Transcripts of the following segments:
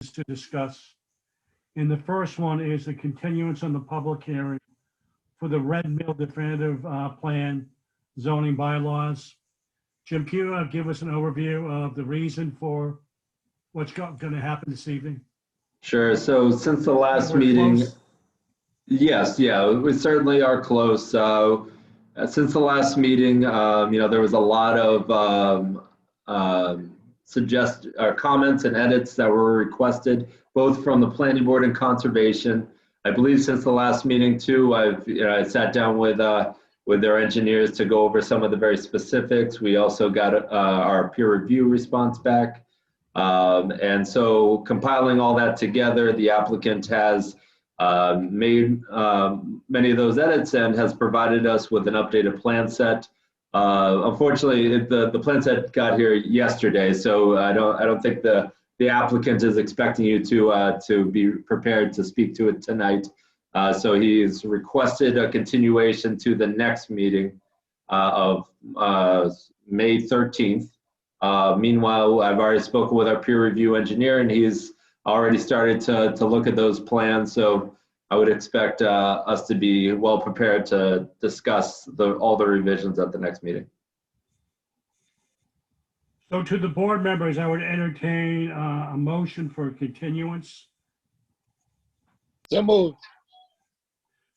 items to discuss. And the first one is the continuance on the public hearing for the Red Mill definitive plan zoning bylaws. Jim, can you give us an overview of the reason for what's going to happen this evening? Sure. So since the last We're meeting, close. yes, yeah, we certainly are close. Since the last meeting, there was a lot of comments and edits that were requested, both from the planning board and conservation. I believe since the last meeting too, I sat down with their engineers to go over some of the very specifics. We also got our peer review response back. And so compiling all that together, the applicant has made many of those edits and has provided us with an updated plan set. Unfortunately, the plan set got here yesterday, so I don't think the applicant is expecting you to be prepared to speak to it tonight. So he's requested a continuation to the next meeting of May 13th. Meanwhile, I've already spoken with our peer review engineer, and he's already started to look at those plans. So I would expect us to be well prepared to discuss all the revisions at the next meeting. So to the board members, I would entertain a motion for continuance. So moved.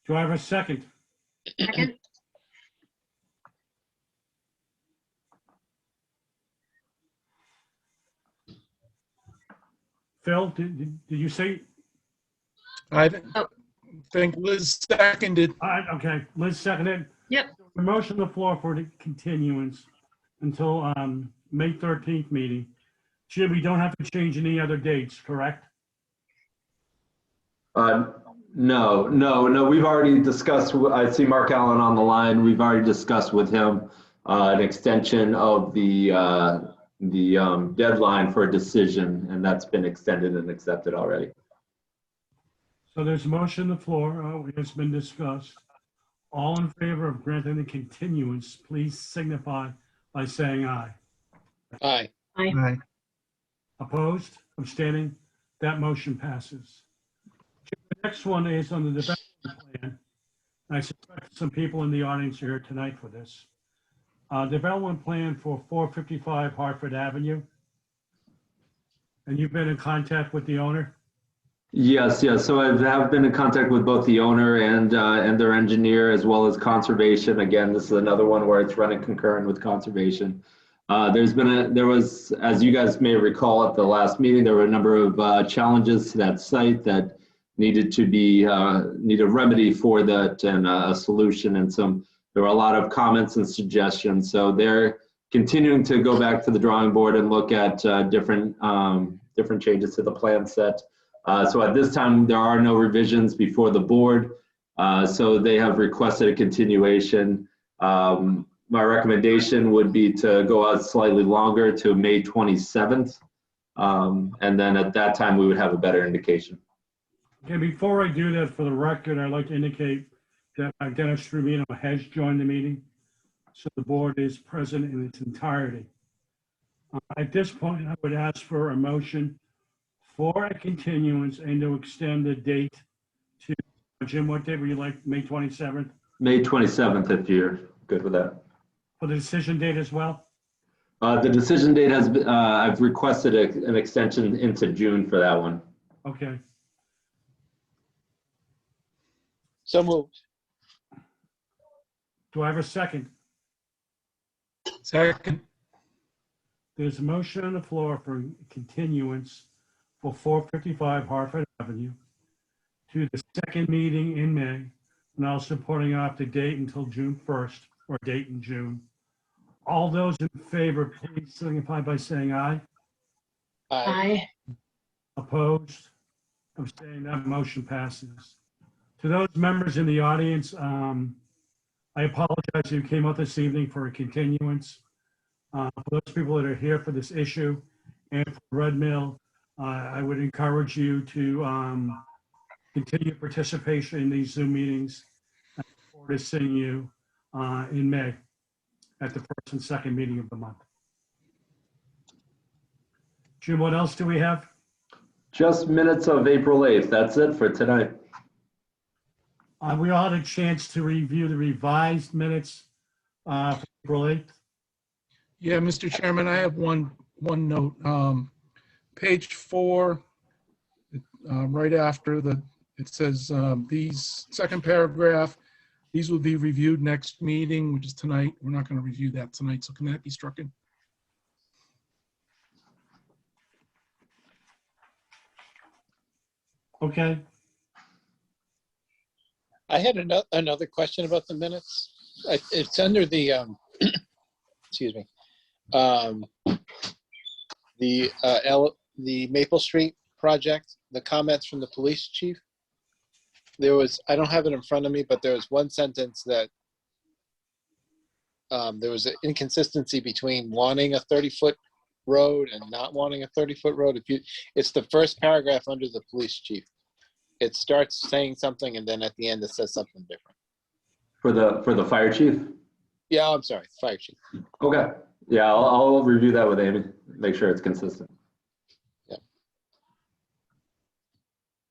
Do I have a second? Second. Phil, did you say? I think Liz seconded. Okay, Liz seconded. Yep. The motion on the floor for the continuance until May 13th meeting. Jim, we don't have to change any other dates, correct? No, we've already discussed, I see Mark Allen on the line. We've already discussed with him an extension of the deadline for a decision, and that's been extended and accepted already. So there's a motion on the floor, it's been discussed. All in favor of granting the continuance, please signify by saying aye. Aye. Aye. Opposed, abstaining, that motion passes. The next one is on the development plan. I suspect some people in the audience are here tonight for this. Development plan for 455 Hartford Avenue. And you've been in contact with the owner? Yes. So I have been in contact with both the owner and their engineer, as well as conservation. Again, this is another one where it's running concurrent with conservation. There was, as you guys may recall at the last meeting, there were a number of challenges to that site that needed a remedy for that and a solution, and there were a lot of comments and suggestions. So they're continuing to go back to the drawing board and look at different changes to the plan set. So at this time, there are no revisions before the board. So they have requested a continuation. My recommendation would be to go out slightly longer to May 27th. And then at that time, we would have a better indication. Okay, before I do that, for the record, I'd like to indicate that Dennis Trevino has joined the meeting. So the board is present in its entirety. At this point, I would ask for a motion for a continuance and to extend the date to, Jim, what date would you like, May 27th? May 27th, if you're good with that. For the decision date as well? The decision date has been, I've requested an extension into June for that one. Okay. So moved. Do I have a second? Second. There's a motion on the floor for continuance for 455 Hartford Avenue to the second meeting in May, and also putting off the date until June 1st, or date in June. All those in favor, please signify by saying aye. Aye. Aye. Opposed? Abstaining, that motion passes. To those members in the audience, I apologize you came out this evening for a continuance. For those people that are here for this issue and for Red Mill, I would encourage you to continue participation in these Zoom meetings. I look forward to seeing you in May at the first and second meeting of the month. Jim, what else do we have? Just minutes of April 8th. That's it for tonight. We all had a chance to review the revised minutes for April 8th. Yeah, Mr. Chairman, I have one note. Page 4, right after it says, these, second paragraph, these will be reviewed next meeting, which is tonight. We're not going to review that tonight, so can that be struck in? Okay, I had another question about the minutes. It's under the, excuse me, the Maple Street project, the comments from the police chief. There was, I don't have it in front of me, but there was one sentence that there was an inconsistency between wanting a 30-foot road and not wanting a 30-foot road. It's the first paragraph under the police chief. It starts saying something and then at the end it says something different. For the fire chief? Yeah, I'm sorry, fire chief. Okay. Yeah, I'll review that with Amy, make sure it's consistent.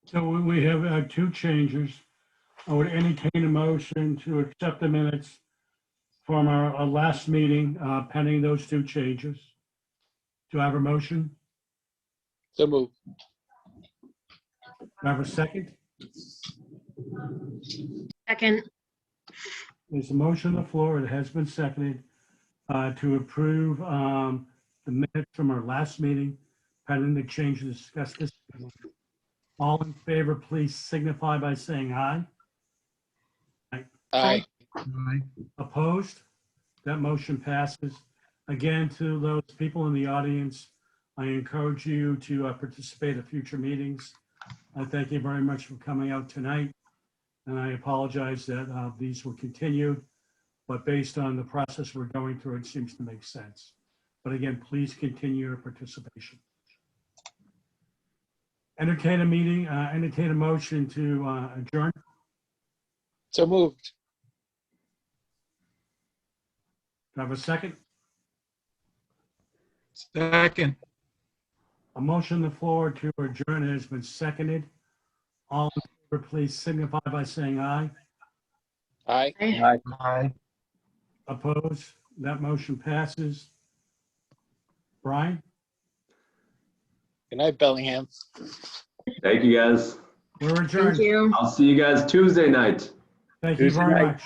so we have two changes. I would entertain a motion to accept the minutes from our last meeting pending those two changes. Do I have a motion? So move. Do I have a second? Second. There's a motion on the floor. It has been seconded to approve the minutes from our last meeting pending the changes discussed this evening. All in favor, please signify by saying aye. Aye. Aye. Opposed? That motion passes. Again, to those people in the audience, I encourage you to participate at future meetings. I thank you very much for coming out tonight. And I apologize that these were continued, but based on the process we're going through, it seems to make sense. But again, please continue your participation. Entertain a motion to adjourn. So moved. Do I have a second? Second. A motion on the floor to adjourn has been seconded. All in favor, please signify by saying aye. Aye. Aye. Opposed? That motion passes. Brian, Good night, Bellingham. Thank you, guys. we're adjourned. Thank you. I'll see you guys Tuesday night. Thank you very much.